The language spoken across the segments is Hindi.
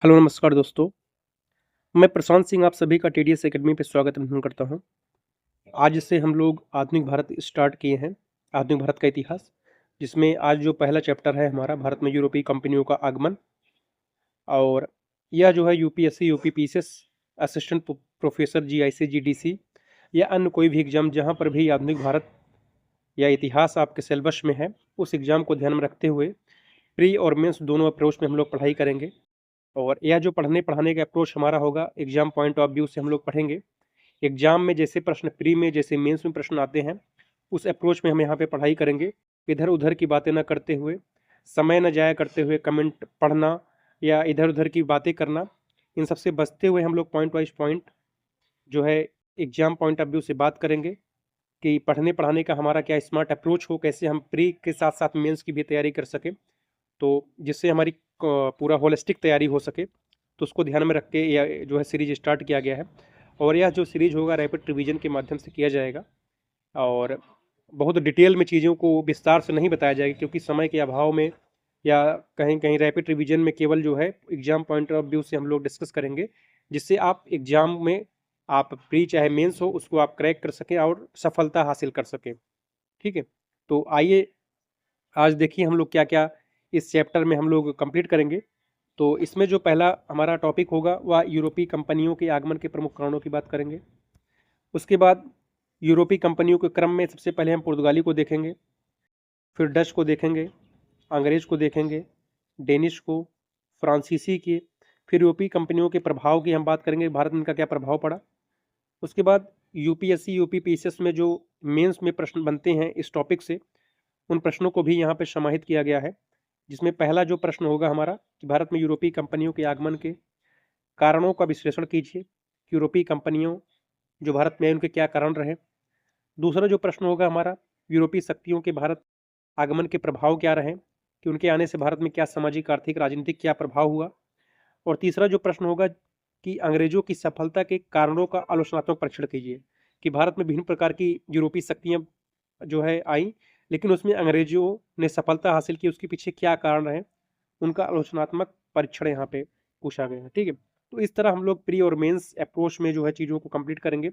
हेलो नमस्कार दोस्तों, मैं प्रशांत सिंह आप सभी का टीडीएस एकेडमी पे स्वागत करता हूँ। आज से हम लोग आधुनिक भारत स्टार्ट किए हैं, आधुनिक भारत का इतिहास, जिसमें आज जो पहला चैप्टर है हमारा भारत में यूरोपीय कंपनियों का आगमन। और यह जो है UPSC, UPPCS, assistant professor, GIC, GDC या अन्य कोई भी एग्जाम जहाँ पर भी आधुनिक भारत या इतिहास आपके सिलेबस में है, उस एग्जाम को ध्यान में रखते हुए प्री और मेंस दोनों अप्रोच में हम लोग पढ़ाई करेंगे। और यह जो पढ़ने-पढ़ाने का अप्रोच हमारा होगा, एग्जाम पॉइंट ऑफ व्यू से हम लोग पढ़ेंगे। एग्जाम में जैसे प्रश्न प्री में जैसे मेंस में प्रश्न आते हैं, उस अप्रोच में हम यहाँ पे पढ़ाई करेंगे। इधर-उधर की बातें ना करते हुए, समय ना ज़ाया करते हुए कमेंट पढ़ना या इधर-उधर की बातें करना, इन सबसे बचते हुए हम लोग पॉइंट वाइज़ पॉइंट जो है एग्जाम पॉइंट ऑफ व्यू से बात करेंगे कि पढ़ने-पढ़ाने का हमारा क्या स्मार्ट अप्रोच हो, कैसे हम प्री के साथ-साथ मेंस की भी तैयारी कर सकें। तो जिससे हमारी पूरा होलिस्टिक तैयारी हो सके, तो उसको ध्यान में रख के यह जो है सीरीज स्टार्ट किया गया है। और यह जो सीरीज होगा रैपिड रिवीजन के माध्यम से किया जाएगा और बहुत डिटेल में चीज़ों को विस्तार से नहीं बताया जाएगा, क्योंकि समय के अभाव में या कहीं-कहीं रैपिड रिवीजन में केवल जो है एग्जाम पॉइंट ऑफ व्यू से हम लोग डिस्कस करेंगे, जिससे आप एग्जाम में आप प्री चाहे मेंस हो उसको आप क्रैक कर सकें और सफलता हासिल कर सकें। ठीक है? तो आइए आज देखिए हम लोग क्या-क्या इस चैप्टर में हम लोग कंप्लीट करेंगे। तो इसमें जो पहला हमारा टॉपिक होगा वह यूरोपीय कंपनियों के आगमन के प्रमुख कारणों की बात करेंगे। उसके बाद यूरोपीय कंपनियों के क्रम में सबसे पहले हम पुर्तगाली को देखेंगे, फिर डच को देखेंगे, अंग्रेज को देखेंगे, डेनिश को, फ्रांसीसी की, फिर यूरोपीय कंपनियों के प्रभाव की हम बात करेंगे, भारत में इनका क्या प्रभाव पड़ा। उसके बाद यूपीएससी, यूपीपीसीएस में जो मेंस में प्रश्न बनते हैं इस टॉपिक से, उन प्रश्नों को भी यहाँ पे समाहित किया गया है, जिसमें पहला जो प्रश्न होगा हमारा कि भारत में यूरोपीय कंपनियों के आगमन के कारणों का विश्लेषण कीजिए कि यूरोपीय कंपनियों जो भारत में आई उनके क्या कारण रहे। दूसरा जो प्रश्न होगा हमारा, यूरोपीय शक्तियों के भारत आगमन के प्रभाव क्या रहे, कि उनके आने से भारत में क्या सामाजिक, आर्थिक, राजनीतिक क्या प्रभाव हुआ। और तीसरा जो प्रश्न होगा कि अंग्रेजों की सफलता के कारणों का आलोचनात्मक परीक्षण कीजिए, कि भारत में विभिन्न प्रकार की यूरोपीय शक्तियाँ जो है आई, लेकिन उसमें अंग्रेजों ने सफलता हासिल की, उसके पीछे क्या कारण रहे, उनका आलोचनात्मक परीक्षण यहाँ पे पूछा गया है। ठीक है? तो इस तरह हम लोग प्री और मेंस अप्रोच में जो है चीज़ों को कंप्लीट करेंगे।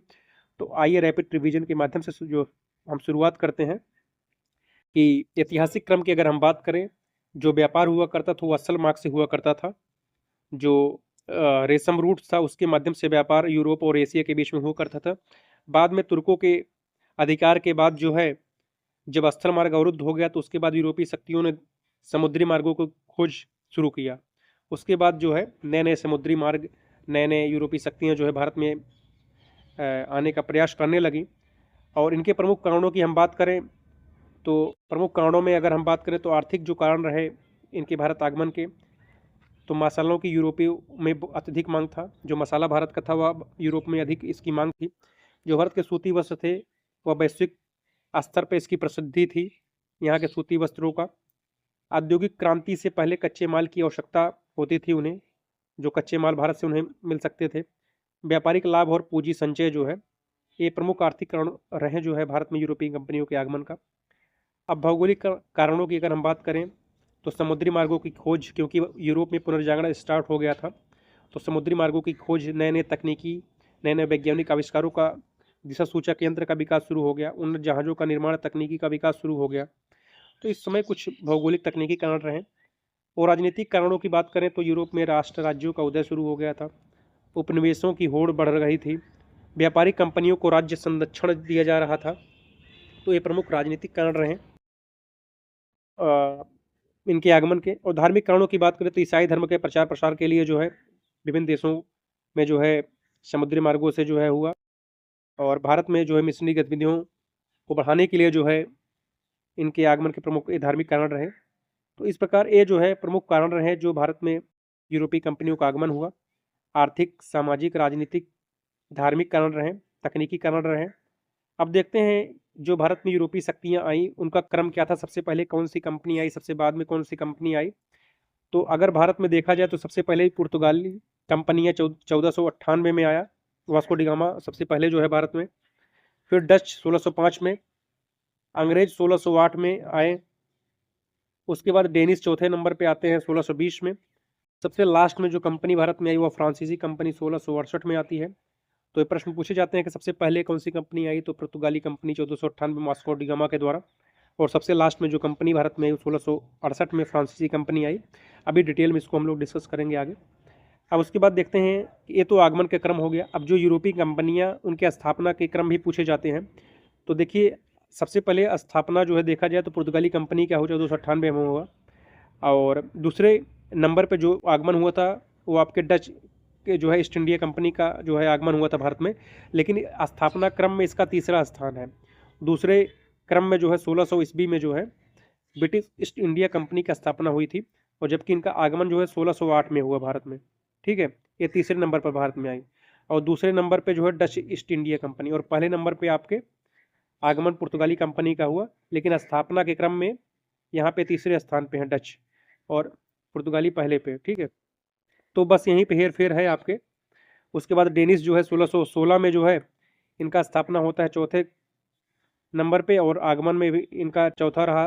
तो आइए रैपिड रिवीजन के माध्यम से जो हम शुरुआत करते हैं कि ऐतिहासिक क्रम की अगर हम बात करें, जो व्यापार हुआ करता था वो असल मार्ग से हुआ करता था। जो रेशम रूट था उसके माध्यम से व्यापार यूरोप और एशिया के बीच में हुआ करता था। बाद में तुर्कों के अधिकार के बाद जो है, जब स्थल मार्ग अवरुद्ध हो गया तो उसके बाद यूरोपीय शक्तियों ने समुद्री मार्गों को खोज शुरू किया। उसके बाद जो है नए-नए समुद्री मार्ग, नए-नए यूरोपीय शक्तियाँ जो है भारत में आने का प्रयास करने लगी। और इनके प्रमुख कारणों की हम बात करें, तो प्रमुख कारणों में अगर हम बात करें तो आर्थिक जो कारण रहे इनके भारत आगमन के, तो मसालों की यूरोपीय में अत्यधिक मांग था। जो मसाला भारत का था वह यूरोप में अधिक इसकी मांग थी। जो भारत के सूती वस्त्र थे वह वैश्विक स्तर पर इसकी प्रसिद्धि थी, यहाँ के सूती वस्त्रों का। औद्योगिक क्रांति से पहले कच्चे माल की आवश्यकता होती थी उन्हें, जो कच्चे माल भारत से उन्हें मिल सकते थे। व्यापारिक लाभ और पूंजी संचय जो है, ये प्रमुख आर्थिक कारण रहे जो है भारत में यूरोपीय कंपनियों के आगमन का। अब भौगोलिक कारणों की अगर हम बात करें, तो समुद्री मार्गों की खोज, क्योंकि यूरोप में पुनर्जागरण स्टार्ट हो गया था, तो समुद्री मार्गों की खोज, नए-नए तकनीकी, नए-नए वैज्ञानिक आविष्कारों का, दिशा सूचक यंत्र का विकास शुरू हो गया, उन जहाज़ों का निर्माण, तकनीकी का विकास शुरू हो गया। तो इस समय कुछ भौगोलिक तकनीकी कारण रहे। और राजनीतिक कारणों की बात करें तो यूरोप में राष्ट्र राज्यों का उदय शुरू हो गया था, उपनिवेशों की होड़ बढ़ रही थी, व्यापारिक कंपनियों को राज्य संरक्षण दिया जा रहा था। तो ये प्रमुख राजनीतिक कारण रहे इनके आगमन के। और धार्मिक कारणों की बात करें तो ईसाई धर्म के प्रचार प्रसार के लिए जो है विभिन्न देशों में जो है समुद्री मार्गों से जो है हुआ। और भारत में जो है मिशनरी गतिविधियों को बढ़ाने के लिए जो है इनके आगमन के प्रमुख ये धार्मिक कारण रहे। तो इस प्रकार ये जो है प्रमुख कारण रहे जो भारत में यूरोपीय कंपनियों का आगमन हुआ। आर्थिक, सामाजिक, राजनीतिक, धार्मिक कारण रहे, तकनीकी कारण रहे। अब देखते हैं जो भारत में यूरोपीय शक्तियाँ आई उनका क्रम क्या था, सबसे पहले कौन-सी कंपनी आई, सबसे बाद में कौन-सी कंपनी आई। तो अगर भारत में देखा जाए तो सबसे पहले पुर्तगाली कंपनी है 1498 में आया, वास्को डी गामा सबसे पहले जो है भारत में। फिर डच 1605 में, अंग्रेज 1608 में आए। उसके बाद डेनिश चौथे नंबर पे आते हैं 1620 में। सबसे लास्ट में जो कंपनी भारत में आई वो फ्रांसीसी कंपनी 1668 में आती है। तो ये प्रश्न पूछे जाते हैं कि सबसे पहले कौन सी कंपनी आई, तो पुर्तगाली कंपनी 1498 में वास्को डी गामा के द्वारा। और सबसे लास्ट में जो कंपनी भारत में आई 1668 में फ्रांसीसी कंपनी आई। अभी डिटेल में इसको हम लोग डिस्कस करेंगे आगे। अब उसके बाद देखते हैं, ये तो आगमन के क्रम हो गया। अब जो यूरोपीय कंपनियां, उनके स्थापना के क्रम भी पूछे जाते हैं। तो देखिए, सबसे पहले स्थापना जो है देखा जाए तो पुर्तगाली कंपनी क्या हो 1498 में हुआ। और दूसरे नंबर पे जो आगमन हुआ था वो आपके डच के जो है ईस्ट इंडिया कंपनी का जो है आगमन हुआ था भारत में। लेकिन स्थापना क्रम में इसका तीसरा स्थान है। दूसरे क्रम में जो है 1600 ईस्वी में जो है ब्रिटिश ईस्ट इंडिया कंपनी की स्थापना हुई थी। और जबकि इनका आगमन जो है 1608 में हुआ भारत में। ठीक है, ये तीसरे नंबर पर भारत में आई। और दूसरे नंबर पे जो है डच ईस्ट इंडिया कंपनी। और पहले नंबर पे आपके आगमन पुर्तगाली कंपनी का हुआ, लेकिन स्थापना के क्रम में यहाँ पे तीसरे स्थान पे है डच और पुर्तगाली पहले पे। ठीक है, तो बस यहीं पे हेर फेर है आपके। उसके बाद डेनिस जो है 1616 में जो है इनका स्थापना होता है चौथे नंबर पे, और आगमन में भी इनका चौथा रहा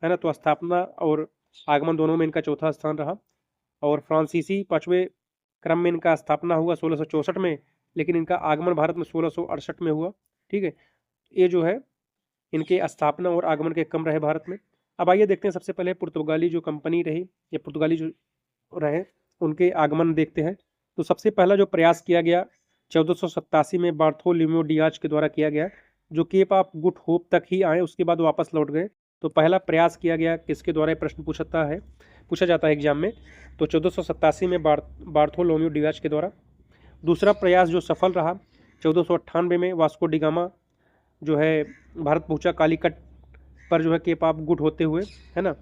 है ना। तो स्थापना और आगमन दोनों में इनका चौथा स्थान रहा। और फ्रांसीसी पांचवें क्रम में इनका स्थापना हुआ 1664 में, लेकिन इनका आगमन भारत में 1668 में हुआ। ठीक है, ये जो है इनके स्थापना और आगमन के क्रम रहे भारत में। अब आइए देखते हैं, सबसे पहले पुर्तगाली जो कंपनी रही या पुर्तगाली जो रहे उनके आगमन देखते हैं। तो सबसे पहला जो प्रयास किया गया 1487 में बार्थोलोम्यू डियाज के द्वारा किया गया, जो केप ऑफ गुड होप तक ही आए, उसके बाद वापस लौट गए। तो पहला प्रयास किया गया किसके द्वारा, प्रश्न पूछा जाता है एग्जाम में। तो 1487 में बार्थोलोम्यू डियाज के द्वारा। दूसरा प्रयास जो सफल रहा 1498 में वास्को डी गामा जो है भारत पहुंचा, कालीकट पर जो है केप ऑफ गुड होते हुए, है ना।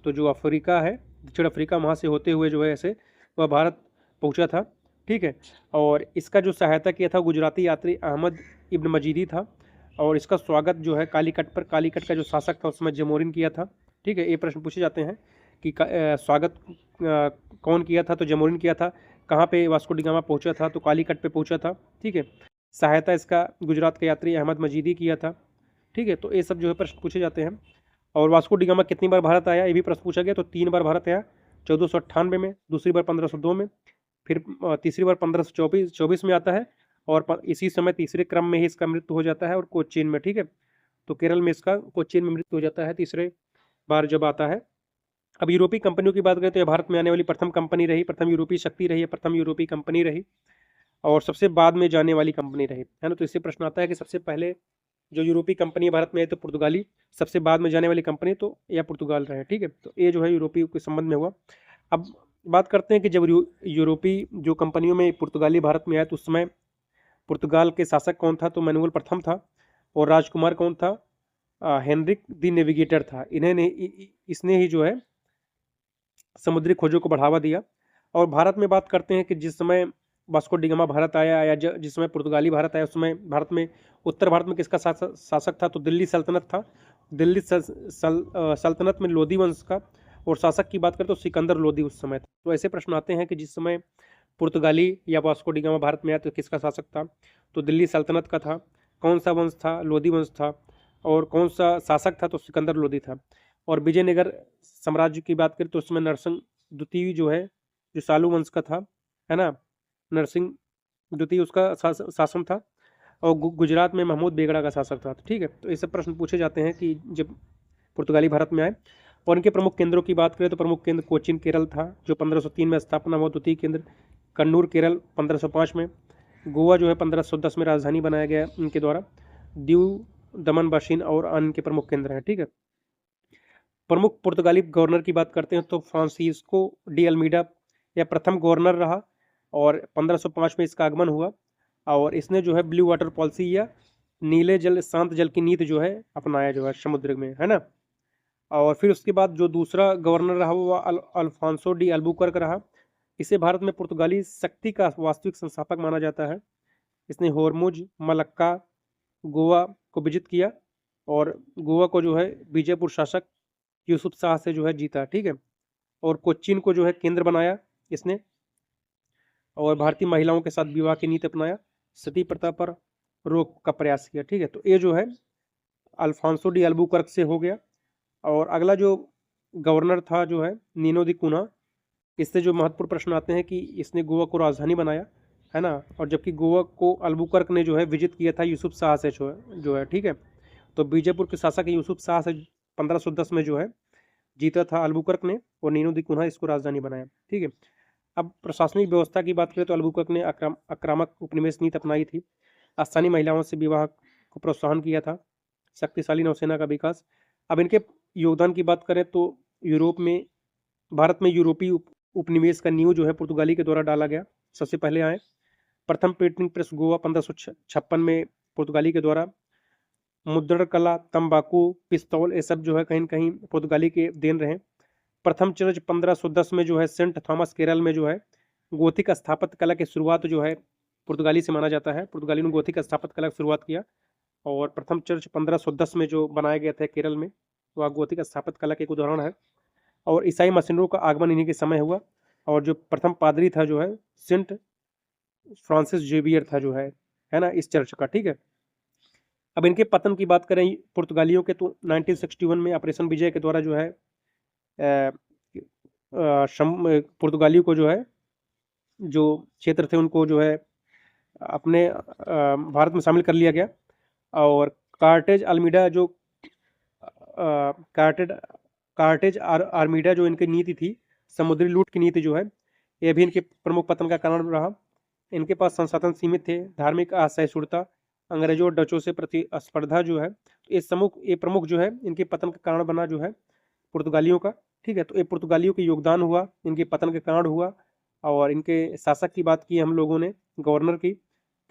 तो जो अफ्रीका है, दक्षिण अफ्रीका, वहाँ से होते हुए जो है ऐसे वह भारत पहुंचा था। ठीक है, और इसका जो सहायता किया था गुजराती यात्री अहमद इब्न मजीदी था। और इसका स्वागत जो है कालीकट पर, कालीकट का जो शासक था उसमें जमोरिन किया था। ठीक है, ये प्रश्न पूछे जाते हैं कि स्वागत कौन किया था, तो जमोरिन किया था। कहाँ पे वास्को डी गामा पहुंचा था, तो कालीकट पे पहुंचा था। ठीक है, सहायता इसका गुजरात के यात्री अहमद मजीदी किया था। ठीक है, तो ये सब जो है प्रश्न पूछे जाते हैं। और वास्को डी गामा कितनी बार भारत आया, ये भी प्रश्न पूछा गया। तो 3 बार भारत आया, 1498 में, दूसरी बार 1502 में, फिर तीसरी बार 1524 में आता है। और इसी समय तीसरे क्रम में ही इसका मृत्यु हो जाता है, और कोचीन में। ठीक है, तो केरल में इसका कोचीन में मृत्यु हो जाता है तीसरे बार जब आता है। अब यूरोपीय कंपनियों की बात करें तो यह भारत में आने वाली प्रथम कंपनी रही, प्रथम यूरोपीय शक्ति रही, प्रथम यूरोपीय कंपनी रही, और सबसे बाद में जाने वाली कंपनी रही, है ना। तो इससे प्रश्न आता है कि सबसे पहले जो यूरोपीय कंपनी भारत में आई तो पुर्तगाली, सबसे बाद में जाने वाली कंपनी तो या पुर्तगाल रहे। ठीक है, तो ये जो है यूरोपीय के संबंध में हुआ। अब बात करते हैं कि जब यूरोपीय जो कंपनियों में पुर्तगाली भारत में आया तो उस समय पुर्तगाल के शासक कौन था, तो मैनुअल प्रथम था। और राजकुमार कौन था, हेनरिक द नेविगेटर था। इसने ही जो है समुद्री खोजों को बढ़ावा दिया। और भारत में बात करते हैं कि जिस समय वास्को डी गामा भारत आया या जिस समय पुर्तगाली भारत आया, उस समय भारत में, उत्तर भारत में किसका शासक था, तो दिल्ली सल्तनत था। दिल्ली सल्तनत में लोधी वंश का। और शासक की बात करें तो सिकंदर लोधी उस समय था। तो ऐसे प्रश्न आते हैं कि जिस समय पुर्तगाली या वास्को डी गामा भारत में आया तो किसका शासक था, तो दिल्ली सल्तनत का था। कौन सा वंश था, लोधी वंश था। और कौन सा शासक था, तो सिकंदर लोधी था। और विजयनगर साम्राज्य की बात करें तो उसमें नरसिंह द्वितीय जो है, जो सालू वंश का था, है ना, नरसिंह द्वितीय उसका शासन था। और गुजरात में महमूद बेगड़ा का शासक था। ठीक है, तो ये सब प्रश्न पूछे जाते हैं कि जब पुर्तगाली भारत में आए। और इनके प्रमुख केंद्रों की बात करें तो प्रमुख केंद्र कोचीन केरल था, जो 1503 में स्थापना हुआ। द्वितीय केंद्र कन्नूर केरल 1505 में। गोवा जो है 1510 में राजधानी बनाया गया इनके द्वारा। दीव, दमन, बशीन और अन्य के प्रमुख केंद्र हैं। ठीक है, प्रमुख पुर्तगाली गवर्नर की बात करते हैं तो फ्रांसिस्को डी अल्मीडा या प्रथम गवर्नर रहा। और 1505 में इसका आगमन हुआ। और इसने जो है ब्लू वाटर पॉलिसी या नीले जल, शांत जल की नीति जो है अपनाया जो है समुद्र में, है ना। और फिर उसके बाद जो दूसरा गवर्नर रहा वो अल्फांसो डी अल्बुकर्क रहा। इसे भारत में पुर्तगाली शक्ति का वास्तविक संस्थापक माना जाता है। इसने होर्मुज, मलक्का, गोवा को विजित किया। और गोवा को जो है बीजापुर शासक यूसुफ शाह से जो है जीता। ठीक है, और कोचीन को जो है केंद्र बनाया इसने। और भारतीय महिलाओं के साथ विवाह की नीति अपनाया। सती प्रथा पर रोक का प्रयास किया। ठीक है, तो ये जो है अल्फांसो डी अल्बुकर्क से हो गया। और अगला जो गवर्नर था जो है नीनो दी कुना, इससे जो महत्वपूर्ण प्रश्न आते हैं कि इसने गोवा को राजधानी बनाया, है ना, और जबकि गोवा को अल्बुकर्क ने जो है विजित किया था यूसुफ शाह से जो है, ठीक है। तो बीजापुर के शासक यूसुफ शाह से 1510 में जो है जीता था अल्बुकर्क ने, और नीनो दी कुन्हा इसको राजधानी बनाया, ठीक है। अब प्रशासनिक व्यवस्था की बात करें तो अल्बुकर्क ने आक्रामक उपनिवेश नीति अपनाई थी, स्थानीय महिलाओं से विवाह को प्रोत्साहन किया था, शक्तिशाली नौसेना का विकास। अब इनके योगदान की बात करें तो भारत में यूरोपीय उपनिवेश का नींव जो है पुर्तगाली के द्वारा डाला गया। सबसे पहले आए प्रथम प्रिंटिंग प्रेस गोवा 1556 में पुर्तगाली के द्वारा। मुद्रण कला, तंबाकू, पिस्तौल, ये सब जो है कहीं न कहीं पुर्तगाली के देन रहे। प्रथम चर्च 1510 में जो है सेंट थॉमस केरल में जो है गोथिक स्थापत्य कला की शुरुआत जो है पुर्तगाली से माना जाता है। पुर्तगाली ने गोथिक स्थापत्य कला की शुरुआत किया, और प्रथम चर्च 1510 में जो बनाया गया था केरल में, वह गोथिक स्थापत्य कला के एक उदाहरण है। और ईसाई मशीनरों का आगमन इन्हीं के समय हुआ, और जो प्रथम पादरी था जो है सेंट फ्रांसिस जेवियर था जो है ना, इस चर्च का, ठीक है। अब इनके पतन की बात करें पुर्तगालियों के तो 1961 में ऑपरेशन विजय के द्वारा जो है पुर्तगालियों को जो है जो क्षेत्र थे उनको जो है अपने भारत में शामिल कर लिया गया। और कार्टेज अल्मीडा जो कार्टेज आर्मीडा जो इनकी नीति थी, समुद्री लूट की नीति जो है, यह भी इनके प्रमुख पतन का कारण रहा। इनके पास संसाधन सीमित थे, धार्मिक असहिष्णुता, अंग्रेजों और डचों से प्रतिस्पर्धा जो है, ये प्रमुख जो है इनके पतन का कारण बना जो है पुर्तगालियों का, ठीक है। तो ये पुर्तगालियों के योगदान हुआ, इनके पतन के कारण हुआ। और इनके शासक की बात की हम लोगों ने, गवर्नर की,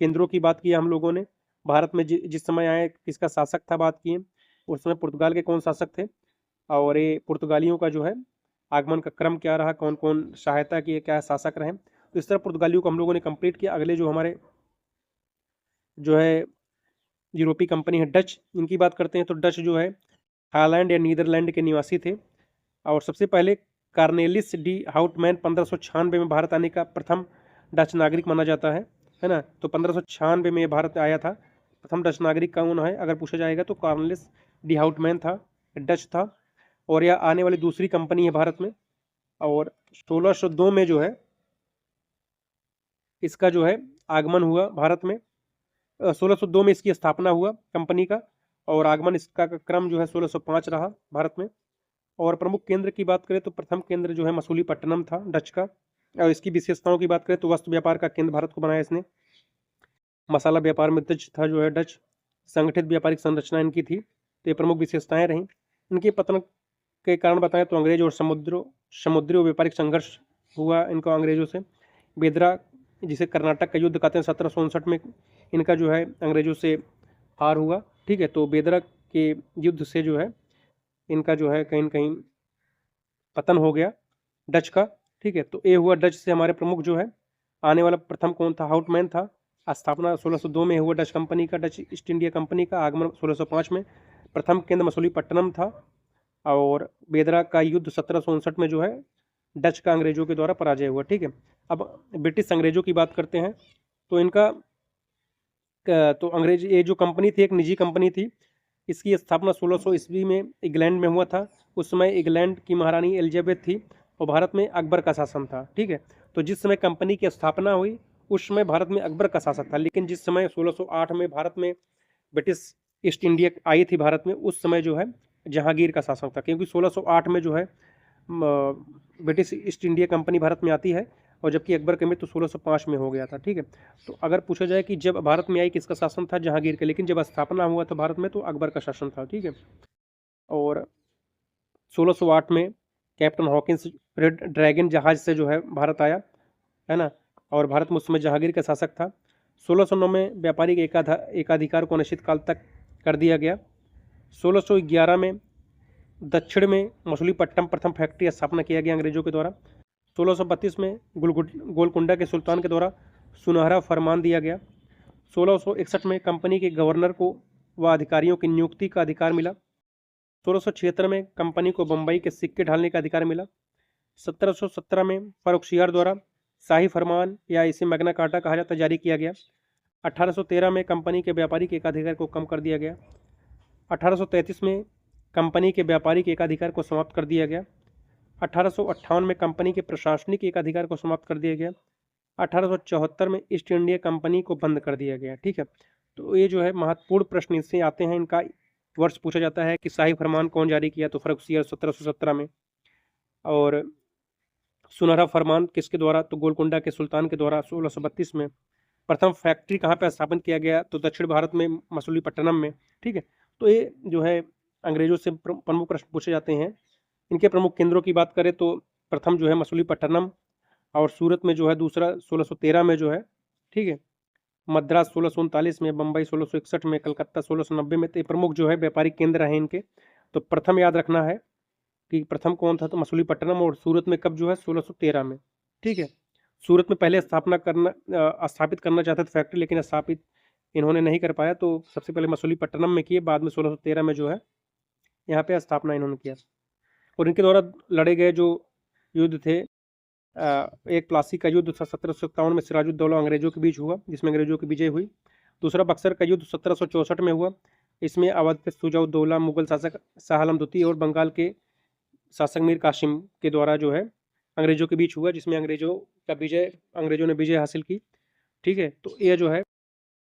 केंद्रों की बात की हम लोगों ने, भारत में जिस समय आए किसका शासक था बात किए, उस समय पुर्तगाल के कौन शासक थे, और ये पुर्तगालियों का जो है आगमन का क्रम क्या रहा, कौन कौन सहायता किए, क्या शासक रहे। तो इस तरह पुर्तगालियों को हम लोगों ने कंप्लीट किया। अगले जो हमारे जो है यूरोपीय कंपनी है डच, इनकी बात करते हैं। तो डच जो है हॉलैंड या नीदरलैंड के निवासी थे, और सबसे पहले कार्नेलिस डी हाउटमैन 1596 में भारत आने का प्रथम डच नागरिक माना जाता है ना। तो 1596 में भारत आया था। प्रथम डच नागरिक कौन है अगर पूछा जाएगा तो कार्नेलिस डी हाउटमैन था, डच था, और यह आने वाली दूसरी कंपनी है भारत में। और 1602 में जो है इसका जो है आगमन हुआ भारत में। 1602 में इसकी स्थापना हुआ कंपनी का, और आगमन इसका क्रम जो है 1605 रहा भारत में। और प्रमुख केंद्र की बात करें तो प्रथम केंद्र जो है मसूलीपट्टनम था डच का। और इसकी विशेषताओं की बात करें तो वस्त्र व्यापार का केंद्र भारत को बनाया इसने, मसाला व्यापार में डच था जो है डच, संगठित व्यापारिक संरचना इनकी थी। तो ये प्रमुख विशेषताएं रहीं। इनके पतन के कारण बताएं तो अंग्रेज और समुद्री व्यापारिक संघर्ष हुआ इनका अंग्रेजों से। बेदरा जिसे कर्नाटक का युद्ध कहते हैं 1759 में इनका जो है अंग्रेजों से हार हुआ, ठीक है। तो बेदरा के युद्ध से जो है इनका जो है कहीं न कहीं पतन हो गया डच का, ठीक है। तो ये हुआ डच से हमारे प्रमुख जो है। आने वाला प्रथम कौन था, हाउटमैन था। स्थापना 1602 में हुआ डच कंपनी का, डच ईस्ट इंडिया कंपनी का। आगमन 1605 में। प्रथम केंद्र मसूलीपट्टनम था, और बेदरा का युद्ध 1759 में जो है डच का अंग्रेजों के द्वारा पराजय हुआ, ठीक है। अब ब्रिटिश अंग्रेजों की बात करते हैं तो इनका तो अंग्रेज ये जो कंपनी थी एक निजी कंपनी थी। इसकी स्थापना 1600 ईस्वी में इंग्लैंड में हुआ था। उस समय इंग्लैंड की महारानी एलिजाबेथ थी, और भारत में अकबर का शासन था, ठीक है। तो जिस समय कंपनी की स्थापना हुई उस समय भारत में अकबर का शासक था, लेकिन जिस समय 1608 में भारत में ब्रिटिश ईस्ट इंडिया आई थी भारत में, उस समय जो है जहांगीर का शासक था, क्योंकि 1608 में जो है British east India company Bharat में आती है, और जबकि अकबर की मृत्यु 1605 में हो गया था, ठीक है। तो अगर पूछा जाए कि जब भारत में आई किसका शासन था, जहांगीर का, लेकिन जब स्थापना हुआ था भारत में तो अकबर का शासन था, ठीक है। और 1608 में कैप्टन हॉकिंस रेड ड्रैगन जहाज से जो है भारत आया, है ना, और भारत में उस समय जहांगीर का शासक था। 1609 में व्यापारिक एकाधिकार को अनिश्चित काल तक कर दिया गया। 1611 में दक्षिण में मसूलीपट्टनम प्रथम फैक्ट्री स्थापना किया गया अंग्रेजों के द्वारा। 1632 में गोलकुंडा के सुल्तान के द्वारा सुनहरा फरमान दिया गया। 1661 में कंपनी के गवर्नर को व अधिकारियों की नियुक्ति का अधिकार मिला। 1676 में कंपनी को बम्बई के सिक्के ढालने का अधिकार मिला। 1717 में फर्रुखसियार द्वारा शाही फरमान या इसे मैग्ना कार्टा कहा जाता जारी किया गया। 1813 में कंपनी के व्यापारिक एकाधिकार को कम कर दिया गया। 1833 में कंपनी के व्यापारिक एकाधिकार को समाप्त कर दिया गया। 1858 में कंपनी के प्रशासनिक एक अधिकार को समाप्त कर दिया गया। 1874 में ईस्ट इंडिया कंपनी को बंद कर दिया गया। ठीक है, तो ये जो है महत्वपूर्ण प्रश्न इससे आते हैं। इनका वर्ष पूछा जाता है कि शाही फरमान कौन जारी किया, तो फर्रुखसियर 1717 में। और सुनहरा फरमान किसके द्वारा, तो गोलकुंडा के सुल्तान के द्वारा 1632 में। प्रथम फैक्ट्री कहाँ पे स्थापित किया गया, तो दक्षिण भारत में मसूलीपट्टनम में। ठीक है, तो ये जो है अंग्रेजों से प्रमुख प्रश्न पूछे जाते हैं। इनके प्रमुख केंद्रों की बात करें तो प्रथम जो है मसूलीपट्टनम, और सूरत में जो है दूसरा 1613 में जो है। ठीक है, मद्रास 1639 में, बम्बई 1661 में, कलकत्ता 1690 में। तो प्रमुख जो है व्यापारिक केंद्र हैं इनके। तो प्रथम याद रखना है कि प्रथम कौन था, तो मसूलीपट्टनम। और सूरत में कब जो है, 1613 में। ठीक है, सूरत में पहले स्थापित करना चाहते थे फैक्ट्री, लेकिन स्थापित इन्होंने नहीं कर पाया, तो सबसे पहले मसूलीपट्टनम में किए, बाद में 1613 में जो है यहाँ पे स्थापना इन्होंने किया। और इनके द्वारा लड़े गए जो युद्ध थे, एक प्लासी का युद्ध 1757 में सिराजुद्दौला अंग्रेजों के बीच हुआ, जिसमें अंग्रेजों की विजय हुई। दूसरा बक्सर का युद्ध 1764 में हुआ। इसमें अवध के शुजाउद्दौला मुगल शासक शाह आलम द्वितीय और बंगाल के शासक मीर कासिम के द्वारा जो है अंग्रेजों के बीच हुआ, जिसमें अंग्रेजों ने विजय हासिल की। ठीक है, तो ये जो है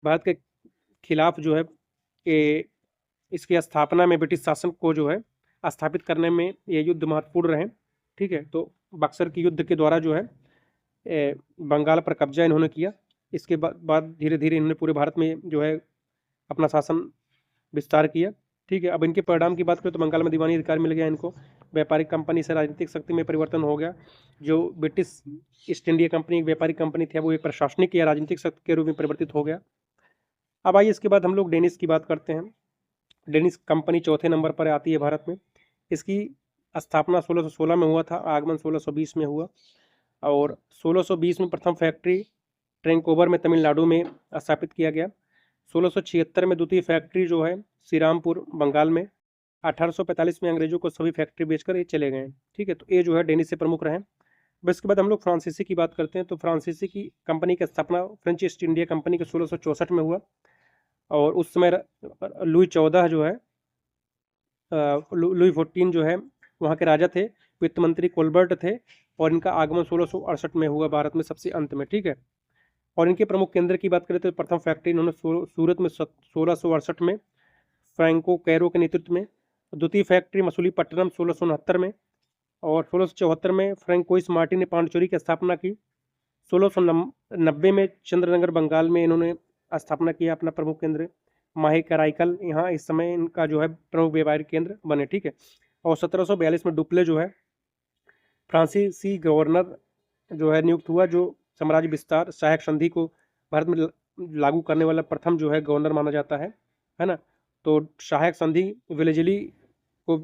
भारत के खिलाफ जो है कि इसकी स्थापना में ब्रिटिश शासन को जो है स्थापित करने में ये युद्ध महत्वपूर्ण रहे। ठीक है, तो बक्सर के युद्ध के द्वारा जो है बंगाल पर कब्जा इन्होंने किया। इसके बाद धीरे धीरे इन्होंने पूरे भारत में जो है अपना शासन विस्तार किया। ठीक है, अब इनके परिणाम की बात करें तो बंगाल में दीवानी अधिकार मिल गया इनको। व्यापारिक कंपनी से राजनीतिक शक्ति में परिवर्तन हो गया। जो ब्रिटिश ईस्ट इंडिया कंपनी एक व्यापारिक कंपनी थी, वो एक प्रशासनिक या राजनीतिक शक्ति के रूप में परिवर्तित हो गया। अब आइए इसके बाद हम लोग डेनिस की बात करते हैं। डेनिस कंपनी चौथे नंबर पर आती है भारत में। इसकी स्थापना 1616 में हुआ था, आगमन 1620 में हुआ। और 1620 में प्रथम फैक्ट्री ट्रैंकोवर में तमिलनाडु में स्थापित किया गया। 1676 में द्वितीय फैक्ट्री जो है श्रीरामपुर बंगाल में। 1845 में अंग्रेजों को सभी फैक्ट्री बेचकर ये चले गए। ठीक है, तो ये जो है डेनिस से प्रमुख रहे। बस इसके बाद हम लोग फ्रांसीसी की बात करते हैं। तो फ्रांसीसी की कंपनी की स्थापना फ्रेंच ईस्ट इंडिया कंपनी के 1664 में हुआ। और उस समय लुई 14 जो है लुई 14 जो है वहाँ के राजा थे। वित्त मंत्री कोलबर्ट थे। और इनका आगमन 1668 में हुआ भारत में सबसे अंत में। ठीक है, और इनके प्रमुख केंद्र की बात करें तो प्रथम फैक्ट्री इन्होंने सूरत में 1668 में फ्रैंको कैरो के नेतृत्व में। द्वितीय फैक्ट्री मसूलीपट्टनम 1669 में। और 1674 में फ्रैंकोइस मार्टी ने पांडिचेरी की स्थापना की। 1690 में चंद्रनगर बंगाल में इन्होंने स्थापना किया अपना प्रमुख केंद्र। माही कराइकल यहाँ इस समय इनका जो है प्रमुख व्यापारिक केंद्र बने। ठीक है, और 1742 में डुप्ले जो है फ्रांसीसी गवर्नर जो है नियुक्त हुआ, जो साम्राज्य विस्तार सहायक संधि को भारत में लागू करने वाला प्रथम जो है गवर्नर माना जाता है ना। तो सहायक संधि वेलेजली को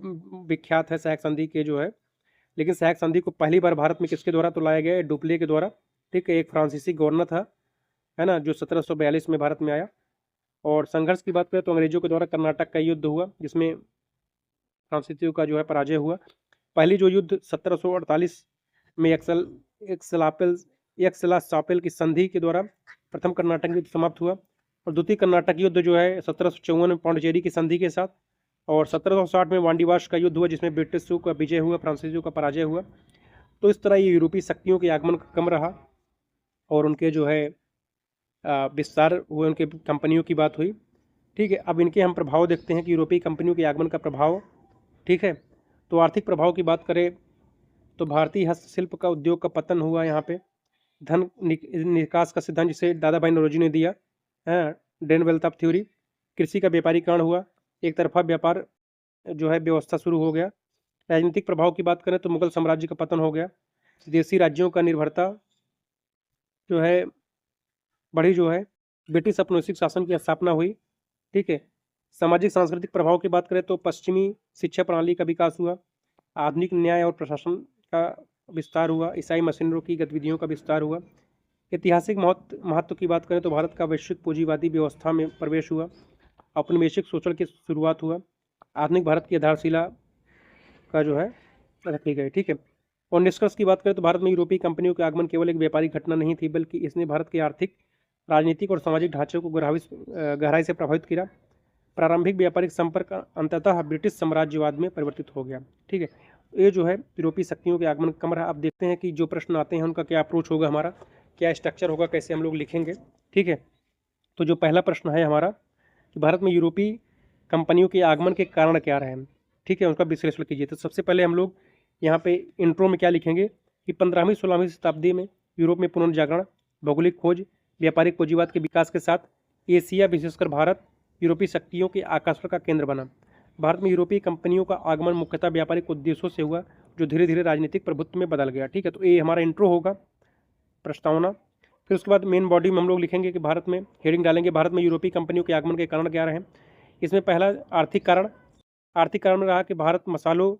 विख्यात है सहायक संधि के जो है, लेकिन सहायक संधि को पहली बार भारत में किसके द्वारा तो लाया गया है, डुप्ले के द्वारा। ठीक है, एक फ्रांसीसी गवर्नर था, है ना, जो 1742 में भारत में आया। और संघर्ष की बात करें तो अंग्रेजों के द्वारा कर्नाटक का युद्ध हुआ, जिसमें फ्रांसीसियों का जो है पराजय हुआ। पहली जो युद्ध 1748 में एक्सलासापेल की संधि के द्वारा प्रथम कर्नाटक युद्ध समाप्त हुआ। और द्वितीय कर्नाटक युद्ध जो है 1754 में पांडिचेरी की संधि के साथ। और 1760 में वांडीवाश का युद्ध हुआ, जिसमें ब्रिटिशों का विजय हुआ, फ्रांसीसियों का पराजय हुआ। तो इस तरह ये यूरोपीय शक्तियों के आगमन कम रहा और उनके जो है विस्तार हुए, उनके कंपनियों की बात हुई। ठीक है, अब इनके हम प्रभाव देखते हैं कि यूरोपीय कंपनियों के आगमन का प्रभाव। ठीक है, तो आर्थिक प्रभाव की बात करें तो भारतीय हस्तशिल्प का उद्योग का पतन हुआ। यहाँ पे धन निकास का सिद्धांत जिसे दादा भाई नौरोजी ने दिया है, डेन वेल्थ ऑफ थ्योरी। कृषि का व्यापारीकरण हुआ, एक तरफा व्यापार जो है व्यवस्था शुरू हो गया। राजनीतिक प्रभाव की बात करें तो मुगल साम्राज्य का पतन हो गया। देशी राज्यों का निर्भरता जो है बढ़ी, जो है ब्रिटिश औपनिवेशिक शासन की स्थापना हुई। ठीक है, सामाजिक सांस्कृतिक प्रभाव की बात करें तो पश्चिमी शिक्षा प्रणाली का विकास हुआ, आधुनिक न्याय और प्रशासन का विस्तार हुआ, ईसाई मशीनरों की गतिविधियों का विस्तार हुआ। ऐतिहासिक महत्व की बात करें तो भारत का वैश्विक पूंजीवादी व्यवस्था में प्रवेश हुआ, औपनिवेशिक शोषण की शुरुआत हुआ, आधुनिक भारत की आधारशिला का जो है रखी गई। ठीक है, और निष्कर्ष की बात करें तो भारत में यूरोपीय कंपनियों के आगमन केवल एक व्यापारिक घटना नहीं थी, बल्कि इसने भारत के आर्थिक, राजनीतिक और सामाजिक ढांचे को गहराई से प्रभावित किया। प्रारंभिक व्यापारिक संपर्क अंततः ब्रिटिश साम्राज्यवाद में परिवर्तित हो गया। ठीक है, तो ये जो है यूरोपीय शक्तियों के आगमन कम रहा। अब देखते हैं कि जो प्रश्न आते हैं उनका क्या अप्रोच होगा, हमारा क्या स्ट्रक्चर होगा, कैसे हम लोग लिखेंगे। ठीक है, तो जो पहला प्रश्न है हमारा कि भारत में यूरोपीय कंपनियों के आगमन के कारण क्या रहे हैं, ठीक है, उनका विश्लेषण कीजिए। तो सबसे पहले हम लोग यहाँ पे इंट्रो में क्या लिखेंगे कि 15वीं-16वीं शताब्दी में यूरोप में पुनर्जागरण, भौगोलिक खोज, व्यापारिक पूंजीवाद के विकास के साथ एशिया विशेषकर भारत यूरोपीय शक्तियों के आकर्षण का केंद्र बना। भारत में यूरोपीय कंपनियों का आगमन मुख्यतः व्यापारिक उद्देश्यों से हुआ, जो धीरे धीरे राजनीतिक प्रभुत्व में बदल गया। ठीक है, तो ये हमारा इंट्रो होगा, प्रस्तावना। फिर उसके बाद मेन बॉडी में हम लोग लिखेंगे कि भारत में हेडिंग डालेंगे, भारत में यूरोपीय कंपनियों के आगमन के कारण क्या रहे। इसमें पहला आर्थिक कारण, आर्थिक कारण रहा कि भारत मसालों,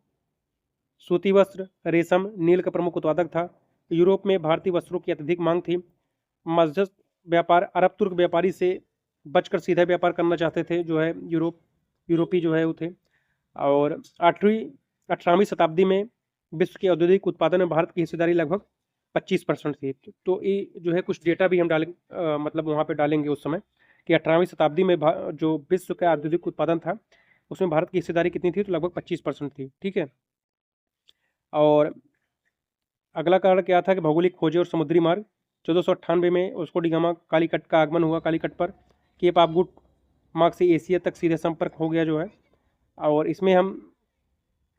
सूती वस्त्र, रेशम, नील का प्रमुख उत्पादक था। यूरोप में भारतीय वस्त्रों की अत्यधिक मांग थी। मध्यस्थ व्यापार, अरब तुर्क व्यापारी से बचकर सीधा व्यापार करना चाहते थे, जो है यूरोपी जो है वो थे। और 18वीं शताब्दी में विश्व के औद्योगिक उत्पादन में भारत की हिस्सेदारी लगभग 25% थी। तो ये जो है कुछ डेटा भी हम डालेंगे, मतलब वहाँ पे डालेंगे उस समय कि 18वीं शताब्दी में जो विश्व का औद्योगिक उत्पादन था उसमें भारत की हिस्सेदारी कितनी थी, तो लगभग 25% थी। ठीक है, और अगला कारण क्या था कि भौगोलिक खोजें और समुद्री मार्ग। 1498 में उसको डिगामा कालीकट का आगमन हुआ। कालीकट पर केप ऑफ गुड मार्ग से एशिया तक सीधे संपर्क हो गया जो है। और इसमें हम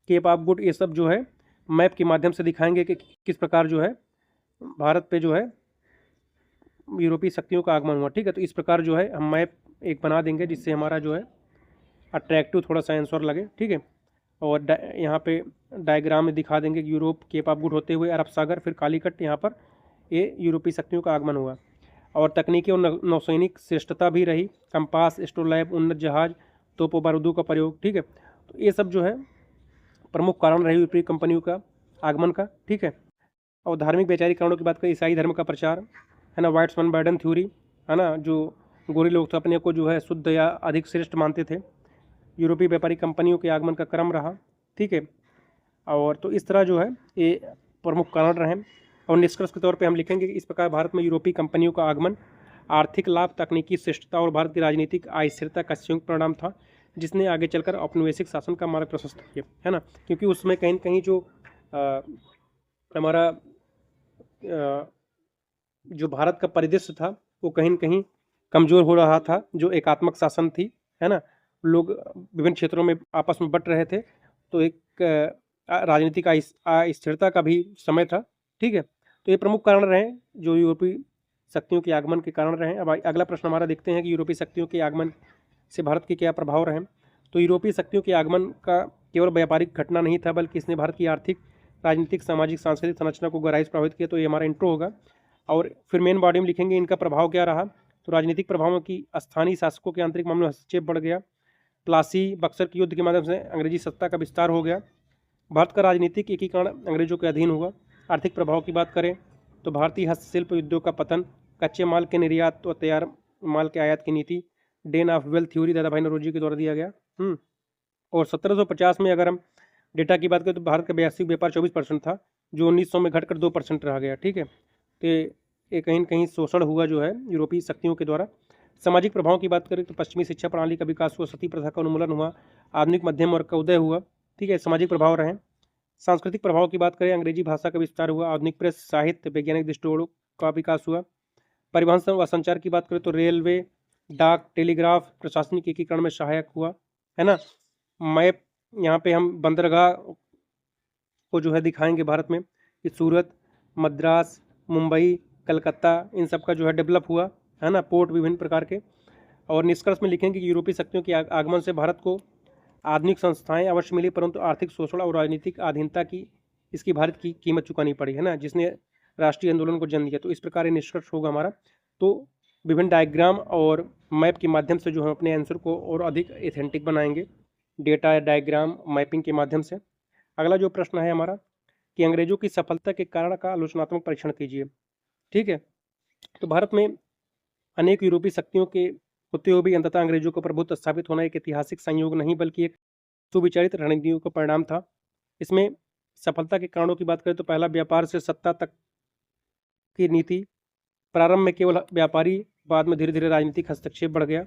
केप ऑफ गुड ये सब जो है मैप के माध्यम से दिखाएंगे कि किस प्रकार जो है भारत पे जो है यूरोपीय शक्तियों का आगमन हुआ। ठीक है, तो इस प्रकार जो है हम मैप एक बना देंगे जिससे हमारा जो है अट्रैक्टिव थोड़ा सा आंसर लगे। ठीक है, और यहाँ पे डायग्राम में दिखा देंगे कि यूरोप केप ऑफ गुड होते हुए अरब सागर, फिर कालीकट, यहाँ पर ये यूरोपीय शक्तियों का आगमन हुआ। और तकनीकी और नौसैनिक श्रेष्ठता भी रही, कंपास, एस्ट्रोलैब, उन्नत जहाज, तोपों बारूदों का प्रयोग। ठीक है, तो ये सब जो है प्रमुख कारण रही यूरोपीय कंपनियों का आगमन का। ठीक है, और धार्मिक वैचारिक कारणों की बात करें, ईसाई धर्म का प्रचार है ना, वाइट्समैन बर्डन थ्योरी है ना, जो गोरी लोग थे अपने को जो है शुद्ध या अधिक श्रेष्ठ मानते थे। यूरोपीय व्यापारिक कंपनियों के आगमन का क्रम रहा। ठीक है, और तो इस तरह जो है ये प्रमुख कारण रहे। और निष्कर्ष के तौर पे हम लिखेंगे कि इस प्रकार भारत में यूरोपीय कंपनियों का आगमन आर्थिक लाभ, तकनीकी श्रेष्ठता और भारत की राजनीतिक अस्थिरता का संयुक्त परिणाम था, जिसने आगे चलकर औपनिवेशिक शासन का मार्ग प्रशस्त किया, है ना। क्योंकि उसमें कहीं कहीं जो हमारा जो भारत का परिदृश्य था वो कहीं न कहीं कमज़ोर हो रहा था, जो एकात्मक शासन थी, है ना। लोग विभिन्न क्षेत्रों में आपस में बँट रहे थे, तो एक राजनीतिक अस्थिरता का भी समय था। ठीक है, तो ये प्रमुख कारण रहे जो यूरोपीय शक्तियों के आगमन के कारण रहे। अब अगला प्रश्न हमारा देखते हैं कि यूरोपीय शक्तियों के आगमन से भारत के क्या प्रभाव रहे। तो यूरोपीय शक्तियों के आगमन का केवल व्यापारिक घटना नहीं था, बल्कि इसने भारत की आर्थिक, राजनीतिक, सामाजिक, सांस्कृतिक संरचना को गहराई से प्रभावित किया। तो ये हमारा इंट्रो होगा। और फिर मेन बॉडी में लिखेंगे इनका प्रभाव क्या रहा। तो राजनीतिक प्रभावों की स्थानीय शासकों के आंतरिक मामलों में हस्तक्षेप बढ़ गया। प्लासी बक्सर के युद्ध के माध्यम से अंग्रेजी सत्ता का विस्तार हो गया। भारत का राजनीतिक एकीकरण अंग्रेजों के अधीन हुआ। आर्थिक प्रभाव की बात करें तो भारतीय हस्तशिल्प उद्योग का पतन, कच्चे माल के निर्यात और तैयार माल के आयात की नीति, डेन ऑफ वेल्थ थ्योरी दादा भाई नौरोजी के द्वारा दिया गया। और 1750 में अगर हम डेटा की बात करें तो भारत का वैश्विक व्यापार 24% था, जो 1900 में घटकर 2% रह गया। ठीक है, तो ये कहीं न कहीं शोषण हुआ जो है यूरोपीय शक्तियों के द्वारा। सामाजिक प्रभाव की बात करें तो पश्चिमी शिक्षा प्रणाली का विकास हुआ, सती प्रथा का उन्मूलन हुआ, आधुनिक मध्यम वर्ग का उदय हुआ। ठीक है, सामाजिक प्रभाव रहे। सांस्कृतिक प्रभाव की बात करें, अंग्रेजी भाषा का विस्तार हुआ, आधुनिक प्रेस, साहित्य, वैज्ञानिक दृष्टिकोणों का विकास हुआ। परिवहन व संचार की बात करें तो रेलवे, डाक, टेलीग्राफ, प्रशासनिक एकीकरण में सहायक हुआ, है ना। मैप यहाँ पे हम बंदरगाह को जो है दिखाएंगे भारत में कि सूरत, मद्रास, मुंबई, कलकत्ता, इन सब का जो है डेवलप हुआ, है ना, पोर्ट विभिन्न प्रकार के। और निष्कर्ष में लिखेंगे कि यूरोपीय शक्तियों के आगमन से भारत को आधुनिक संस्थाएं अवश्य मिली, परंतु आर्थिक शोषण और राजनीतिक अधीनता की इसकी भारत की कीमत चुकानी पड़ी, है ना, जिसने राष्ट्रीय आंदोलन को जन्म दिया। तो इस प्रकार ये निष्कर्ष होगा हमारा। तो विभिन्न डायग्राम और मैप के माध्यम से जो हम अपने आंसर को और अधिक एथेंटिक बनाएंगे, डेटा, डायग्राम, मैपिंग के माध्यम से। अगला जो प्रश्न है हमारा कि अंग्रेजों की सफलता के कारण का आलोचनात्मक परीक्षण कीजिए। ठीक है, तो भारत में अनेक यूरोपीय शक्तियों के होते हुए भी अंततः अंग्रेजों को प्रभुत्व स्थापित होना एक ऐतिहासिक संयोग नहीं, बल्कि एक सुविचारित रणनीतियों का परिणाम था। इसमें सफलता के कारणों की बात करें तो पहला, व्यापार से सत्ता तक की नीति। प्रारंभ में केवल व्यापारी, बाद में धीरे धीरे राजनीतिक हस्तक्षेप बढ़ गया।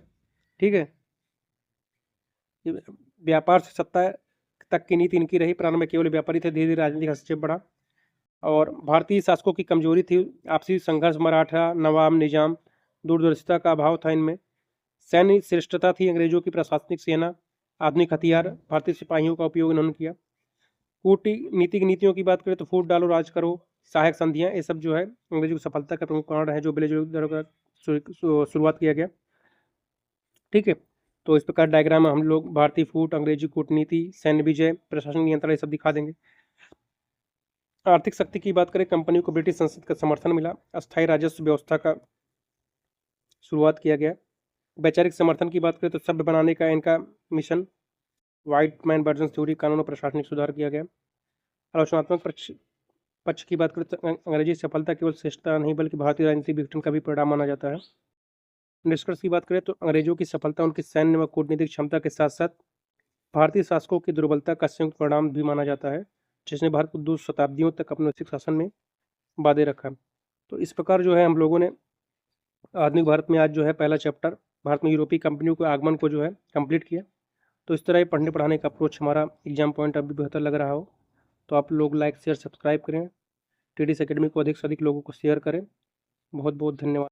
ठीक है, व्यापार से सत्ता तक की नीति इनकी रही। प्रारंभ में केवल व्यापारी थे, धीरे धीरे राजनीतिक हस्तक्षेप बढ़ा। और भारतीय शासकों की कमजोरी थी आपसी संघर्ष, मराठा नवाब निजाम, दूरदर्शिता का अभाव था इनमें। सैन्य श्रेष्ठता थी अंग्रेजों की, प्रशासनिक सेना, आधुनिक हथियार, भारतीय सिपाहियों का उपयोग इन्होंने किया। कूटनीतिक नीतियों की बात करें तो फूट डालो राज करो, सहायक संधियां, ये सब जो है अंग्रेजों की सफलता का प्रमुख कारण है, जो बेलजोर का शुरुआत किया गया। ठीक है, तो इस प्रकार डायग्राम में हम लोग भारतीय फूट, अंग्रेजी कूटनीति, सैन्य विजय, प्रशासनिक नियंत्रण, ये सब दिखा देंगे। आर्थिक शक्ति की बात करें, कंपनी को ब्रिटिश संसद का समर्थन मिला, अस्थायी राजस्व व्यवस्था का शुरुआत किया गया। वैचारिक समर्थन की बात करें तो सभ्य बनाने का इनका मिशन, व्हाइट मैन बर्जन थ्योरी, कानून और प्रशासनिक सुधार किया गया। आलोचनात्मक पक्ष की बात करें तो अंग्रेजी सफलता केवल श्रेष्ठता नहीं बल्कि भारतीय राजनीतिक विघटन का भी परिणाम माना जाता है। निष्कर्ष की बात करें तो अंग्रेजों की सफलता उनकी सैन्य व कूटनीतिक क्षमता के साथ साथ भारतीय शासकों की दुर्बलता का संयुक्त परिणाम भी माना जाता है, जिसने भारत को 2 शताब्दियों तक अपने वैश्विक शासन में बांधे रखा। तो इस प्रकार जो है हम लोगों ने आधुनिक भारत में आज जो है पहला चैप्टर भारत में यूरोपीय कंपनियों के आगमन को जो है कंप्लीट किया। तो इस तरह पढ़ने पढ़ाने का अप्रोच हमारा एग्जाम पॉइंट अभी बेहतर लग रहा हो तो आप लोग लाइक शेयर सब्सक्राइब करें, टीडीएस एकेडमी को अधिक से अधिक लोगों को शेयर करें। बहुत बहुत धन्यवाद।